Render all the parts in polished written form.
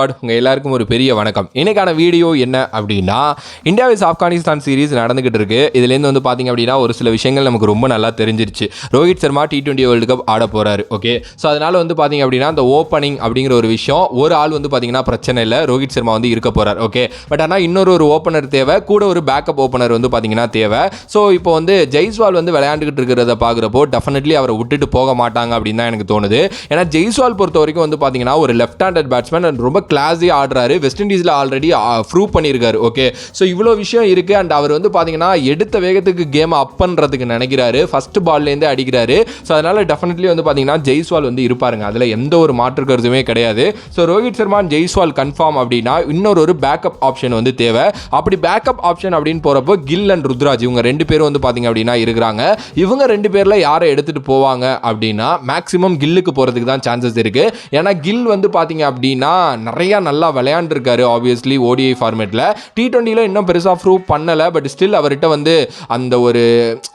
உங்கள் எல்லாருக்கும் ஒரு பெரிய வணக்கம். இன்னைக்கான வீடியோ என்ன அப்படின்னா, இந்தியா விஸ் ஆப்கானிஸ்தான் சீரிஸ் நடந்துகிட்டு இருக்கு. இதுலேருந்து வந்து பார்த்தீங்க அப்படின்னா ஒரு சில விஷயங்கள் நமக்கு ரொம்ப நல்லா தெரிஞ்சிருச்சு. Rohit Sharma T20 world cup ஆட போகிறாரு. ஓகே, ஸோ அதனால் வந்து பார்த்தீங்க அப்படின்னா அந்த ஓப்பனிங் அப்படிங்கிற ஒரு விஷயம் ஒரு ஆள் வந்து பார்த்தீங்கன்னா பிரச்சனை இல்லை, ரோஹித் சர்மா வந்து இருக்க போகிறார். ஓகே, பட் ஆனால் இன்னொரு ஓப்பனர் தேவை, கூட ஒரு பேக்கப் ஓப்பனர் வந்து பார்த்தீங்கன்னா தேவை. ஸோ இப்போ வந்து ஜெய்ஸ்வால் வந்து விளையாண்டுக்கிட்டு இருக்கிறத பார்க்குறப்போ டெஃபினெட்லி அவரை விட்டுட்டு போக மாட்டாங்க அப்படின்னு தான் எனக்கு தோணுது. ஏன்னா ஜெய்ஸ்வால் பொறுத்த வரைக்கும் வந்து பார்த்தீங்கன்னா ஒரு லெஃப்ட் ஹேண்டட் பேட்ஸ்மேன் அண்ட் ரொம்ப கிளாஸி ஆடுறாரு. வெஸ்ட் இண்டீஸில் ஆல்ரெடி ப்ரூவ் பண்ணியிருக்காரு. ஓகே, ஸோ இவ்வளோ விஷயம் இருக்குது. அண்ட் அவர் வந்து பார்த்தீங்கன்னா எடுத்த வேகத்துக்கு கேம் அப் பண்ணுறதுக்கு நினைக்கிறாரு, ஃபர்ஸ்ட் பால்லேருந்தே அடிக்கிறாரு. ஸோ அதனால் டெஃபினெட்லி வந்து பார்த்தீங்கன்னா ஜெய்ஸ்வால் வந்து இருப்பாருங்க, அதில் எந்த ஒரு மாற்று கருத்துமே கிடையாது. ஸோ ரோஹித் சர்மா ஜெய்ஸ்வால் கன்ஃபார்ம் அப்படின்னா இன்னொரு பேக்கப் ஆப்ஷன் வந்து தேவை. அப்படி பேக்கப் ஆப்ஷன் அப்படின்னு போகிறப்போ கில் அண்ட் ருத்ராஜ் இவங்க ரெண்டு பேரும் வந்து பார்த்தீங்க அப்படின்னா இருக்கிறாங்க. இவங்க ரெண்டு பேரில் யாரை எடுத்துகிட்டு போவாங்க அப்படின்னா மேக்ஸிமம் கில்லுக்கு போகிறதுக்கு தான் சான்சஸ் இருக்குது. ஏன்னா கில் வந்து பார்த்தீங்க அப்படின்னா நிறையா நல்லா விளையாண்டுருக்காரு. ஆப்வியஸ்லி ODI ஃபார்மேட்டில் T20ல இன்னும் பெருசாக ப்ரூவ் பண்ணலை. பட் ஸ்டில் அவர்கிட்ட வந்து அந்த ஒரு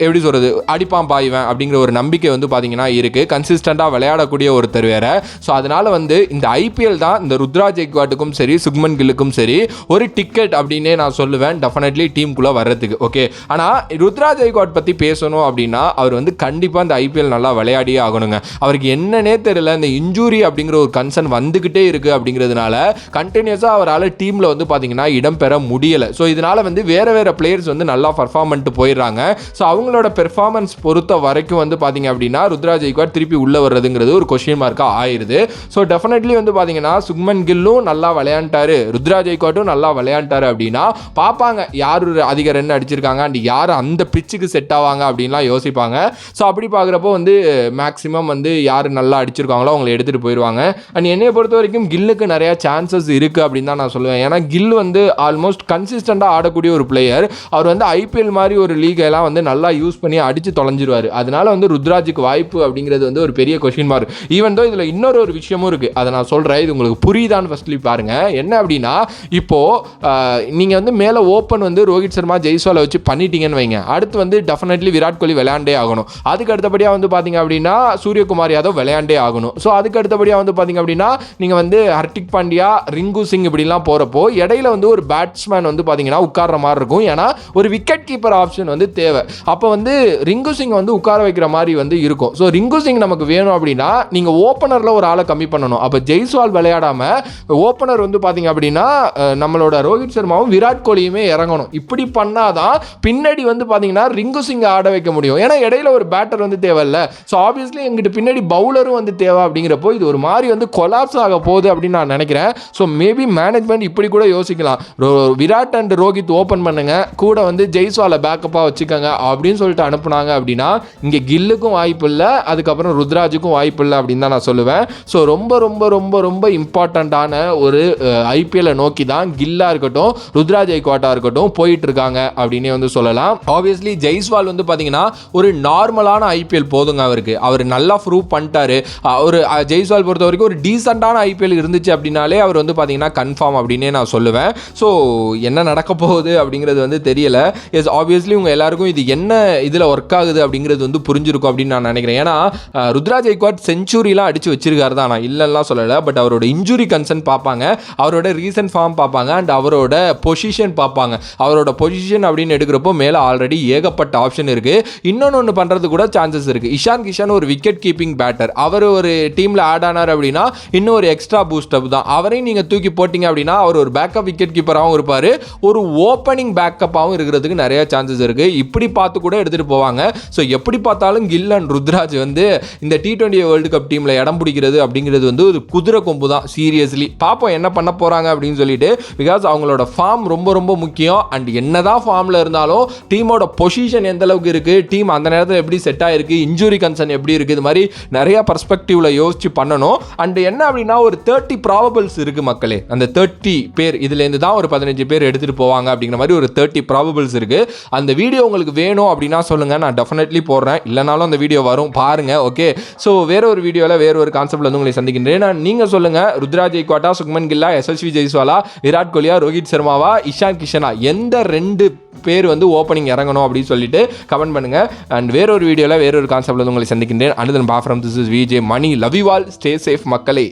எப்படி சொல்கிறது அடிப்பான் பாய்வேன் அப்படிங்கிற ஒரு நம்பிக்கை வந்து பார்த்தீங்கன்னா இருக்குது. கன்சிஸ்டண்ட்டாக விளையாடக்கூடிய ஒருத்தர் வேற. ஸோ அதனால் வந்து இந்த IPL தான் இந்த ருத்ராஜ் கெய்க்வாட்டுக்கும் சரி சுக்மன் கில்லுக்கும் சரி ஒரு டிக்கெட் அப்படின்னே நான் சொல்லுவேன் டெஃபினெட்லி டீமுக்குள்ளே வர்றதுக்கு. ஓகே, ஆனால் ருத்ராஜ் கெய்க்வாட் பற்றி பேசணும் அப்படின்னா அவர் வந்து கண்டிப்பாக இந்த IPL நல்லா விளையாடியே ஆகணுங்க. அவருக்கு என்னன்னே தெரியல, இந்த இன்ஜூரி அப்படிங்கிற ஒரு கன்சர்ன் வந்துக்கிட்டே இருக்குது அப்படிங்கிறதுனால கண்டினியூஸாக அவரால் டீமில் வந்து பார்த்தீங்கன்னா இடம் பெற முடியலை. ஸோ இதனால் வந்து வேறு பிளேயர்ஸ் வந்து நல்லா பர்ஃபார்ம் பண்ணிட்டு போயிடுறாங்க. ஸோ அவங்களோட பெர்ஃபார்மன்ஸ் பொறுத்த வரைக்கும் வந்து பார்த்தீங்க அப்படின்னா ருத்ராஜ் கெய்க்வாட் திருப்பி உள்ளே வர்றதுங்கிறது ஒரு கொஸ்டின் மார்க்காக ஆயிடுது. ஸோ டெஃபினெட்லி வந்து பார்த்தீங்கன்னா சுக்மன் கில்லும் நல்லா விளையாண்டாரு, ருத்ராஜ் கெய்க்வாட்டும் நல்லா விளையாண்டாரு அப்படின்னா பார்ப்பாங்க யார் அதிக ரன் அடிச்சிருக்காங்க அண்ட் யார் அந்த பிச்சுக்கு செட் ஆவாங்க அப்படின்லாம் யோசிப்பாங்க. ஸோ அப்படி பார்க்குறப்போ வந்து மேக்ஸிமம் வந்து யார் நல்லா அடிச்சிருக்காங்களோ அவங்களை எடுத்துகிட்டு போயிடுவாங்க. அண்ட் என்னையை பொறுத்த வரைக்கும் கில்லுக்கு நிறையா சான்சஸ் இருக்குது அப்படின்னு தான் நான் சொல்லுவேன். ஏன்னா கில் வந்து ஆல்மோஸ்ட் கன்சிஸ்டண்டாக ஆடக்கூடிய ஒரு பிளேயர். அவர் வந்து IPL மாதிரி ஒரு லீகெல்லாம் வந்து நல்லா யூஸ் பண்ணி அடித்து தொலைஞ்சிருவார். அதனால வந்து ருத்ராஜுக்கு வாய்ப்பு அப்படிங்கிறது வந்து ஒரு பெரிய கொஸ்டின் மார்க். ஈவன் தோ இதில் இன்னொரு விஷயமும் இருக்குது, அதை நான் சொல்கிறேன், இது உங்களுக்கு புரியுதான்னு ஃபர்ஸ்ட்லி பாருங்கள். என்ன அப்படின்னா இப்போது நீங்கள் வந்து மேலே ஓப்பன் வந்து ரோஹித் சர்மா ஜெய்ஸ்வாலை வச்சு பண்ணிட்டீங்கன்னு வைங்க, அடுத்து வந்து டெஃபினெட்லி விராட் கோலி விளையாண்டே ஆகணும். அதுக்கு அடுத்தபடியாக வந்து பார்த்தீங்க அப்படின்னா சூரியகுமார் யாதவ் விளையாண்டே ஆகணும். ஸோ அதுக்கு அடுத்தபடியாக வந்து பார்த்தீங்க அப்படின்னா நீங்கள் வந்து ஹர்திக் பாண்டியா ரிங்கு சிங் இப்படிலாம் போகிறப்போ இடையில வந்து ஒரு பேட்ஸ்மேன் வந்து பார்த்தீங்கன்னா உட்கார்ற மாதிரி இருக்கும். ஏன்னா ஒரு விக்கெட் கீப்பர் ஆப்ஷன் வந்து தேவை. அப்போ வந்து ரிங்கு சிங் வந்து உட்கார வைக்கிற மாதிரி வந்து இருக்கும். ஸோ ரிங்கு சிங் நமக்கு வேணும் அப்படின்னா நீங்கள் ஓப்பனரில் ஒரு ஆளை கம்மி பண்ணணும். அப்போ ஜெய்ஸ்வால் விளையாடாமல் ஓப்பனர் வந்து பார்த்தீங்க அப்படின்னா நம்மளோட ரோஹித் சர்மாவும் விராட் கோலியுமே இறங்கணும். இப்படி பண்ணாதான் பின்னாடி வந்து பார்த்தீங்கன்னா ரிங்கு சிங் ஆட வைக்க முடியும். ஏன்னா இடையில ஒரு பேட்டர் வந்து தேவையில்ல. ஸோ ஆப்வியஸ்லி எங்கிட்ட பின்னாடி பவுலரும் வந்து தேவை. அப்படிங்கிறப்போ இது ஒரு மாதிரி வந்து கொலாப்ஸ் ஆக போகுது அப்படின்னு நான் நினைக்கிறேன். ஸோ மேபி மேனேஜ்மெண்ட் இப்படி கூட யோசிக்கலாம், விராட் அண்ட் ரோஹித் ஓப்பன் பண்ணுங்க, கூட வந்து ஜெய்ஸ்வாலை பேக்கப்பாக வச்சுக்கோங்க அப்படின்னு சொல்லிட்டு அனுப்புனாங்க அப்படின்னா இங்கே கில்லுக்கும் வாய்ப்பு இல்லை, அதுக்கப்புறம் ருத்ராஜுக்கும் வாய்ப்பு இல்லை அப்படின்னு தான் நான் சொல்லுவேன். ஸோ ரொம்ப ரொம்ப ரொம்ப ரொம்ப இம்பார்ட்டண்ட்டான ஒரு IPL-ஐ நோக்கி தான் கில்லாக இருக்கட்டும் ருத்ராஜ் கெய்க்வாட்டாக இருக்கட்டும் போயிட்டு இருக்காங்க அப்படின்னே வந்து சொல்லலாம். ஆப்வியஸ்லி ஜெய்ஸ்வால் வந்து பார்த்தீங்கன்னா ஒரு நார்மலான IPL போதுங்க அவருக்கு. அவர் நல்லா ப்ரூவ் பண்ணிட்டாரு. ஒரு ஜெய்ஸ்வால் பொறுத்த வரைக்கும் ஒரு டீசெண்டான IPL இருந்துச்சு அப்படின்னாலே அவர் வந்து பார்த்தீங்கன்னா கன்ஃபார்ம் அப்படின்னே நான் சொல்லுவேன். ஸோ என்ன நடக்க போகுது அப்படிங்கிறது வந்து தெரியல. எஸ், ஆப்வியஸ்லி உங்கள் எல்லாருக்கும் இது என்ன இதில் ஒர்க் ஆகுது அப்படிங்கிறது வந்து புரிஞ்சிருக்கும் அப்படின்னு நான் நினைக்கிறேன். ஏன்னா ருத்ராஜ் கெய்க்வாட் செஞ்சுரிலாம் அடித்து வச்சிருக்காரு தான், நான் இல்லைலாம் சொல்லலை. பட் அவரோட இன்ஜுரி கன்சர்ன் பார்ப்பாங்க, அவரோட ரீசன்ட் ஃபார்ம் பார்ப்பாங்க அண்ட் அவரோட பொசிஷன் பார்ப்பாங்க. அவரோட பொசிஷன் அப்படின்னு எடுக்கிறப்போ மேலே ஆல்ரெடி ஏகப்பட்ட ஆப்ஷன் இருக்குது. இன்னொன்று பண்ணுறது கூட சான்சஸ் இருக்குது. இஷான் கிஷன் ஒரு விக்கெட் கீப்பிங் பேட்டர், அவர் ஒரு டீமில் ஆட் ஆனார் அப்படின்னா இன்னும் ஒரு எக்ஸ்ட்ரா பூஸ்டப் தான். அவரையும் நீங்கள் தூக்கி போட்டிங்க அப்படின்னா அவர் ஒரு பேக்கப் விக்கெட் கீப்பராகவும் இருப்பார், ஒரு ஓப்பனிங் பேக்கப்பாகவும் இருக்கிறதுக்கு நிறைய சான்சஸ் இருக்குது. இப்படி பார்த்து கூட எடுத்துகிட்டு போவாங்க. ஸோ எப்படி பார்த்தாலும் கில் அண்ட் ருத்ராஜ் வந்து இந்த T20 வேர்ல்டு கப் டீமில் இடம் பிடிக்கிறது அப்படிங்கிறது வந்து ஒரு குதிரை கொம்பு தான். சீரியஸ்லி பார்ப்போம் என்ன பண்ண போகிறாங்க அப்படின்னு சொல்லிட்டு. பிகாஸ் அவங்களோட ஃபார்ம் ரொம்ப ரொம்ப முக்கியம். அண்ட் என்னதான் ஃபார்மில் இருந்தாலும் டீமோட பொசிஷன் எந்த அளவுக்கு இருக்குது, டீம் அந்த நேரத்தில் எப்படி செட் ஆகிருக்கு, இன்ஜுரி கன்சர்ன் எப்படி இருக்குது, இது மாதிரி நிறைய பர்ஸ்பெக்டிவில் யோசிச்சு பண்ணணும். அண்ட் என்ன அப்படின்னா ஒரு 30 ப்ராபபிள்ஸ் இருக்குது மக்களே. அந்த 30 பேர் இதுலேருந்து தான் ஒரு 15 பேர் எடுத்துகிட்டு போவாங்க அப்படிங்கிற மாதிரி ஒரு 30 ப்ராபபிள்ஸ் இருக்குது. அந்த வீடியோ உங்களுக்கு வேணும் அப்படின்னா சொல்லுங்கள், நான் டெஃபினெட்லி போடுறேன். இல்லைனாலும் அந்த வீடியோ வரும் பாருங்கள். ஓகே, ஸோ வேற ஒரு வீடியோவில் வேற ஒரு கான்செப்டில் வந்து உங்களை சந்திக்கின்றேன். நீங்கள் சொல்லுங்கள், ருத்ராஜ் கெய்க்வாட்டா, சுக்மன் கில்லா, SSV ஜெய்ஸ்வாலா, விராட் கோலியா, ரோஹித் சர்மாவா, இஷான் கிஷனா, எந்த 2 பேர் வந்து ஓப்பனிங் இறங்கணும் அப்படின்னு சொல்லிட்டு கமெண்ட் பண்ணுங்கள். அண்ட் வேற ஒரு வீடியோவில் வேற ஒரு கான்செப்டில் வந்து உங்களை சந்திக்கின்றேன். அண்ட் தென் பா from this is VJ Money. Love you all, stay safe மக்களே.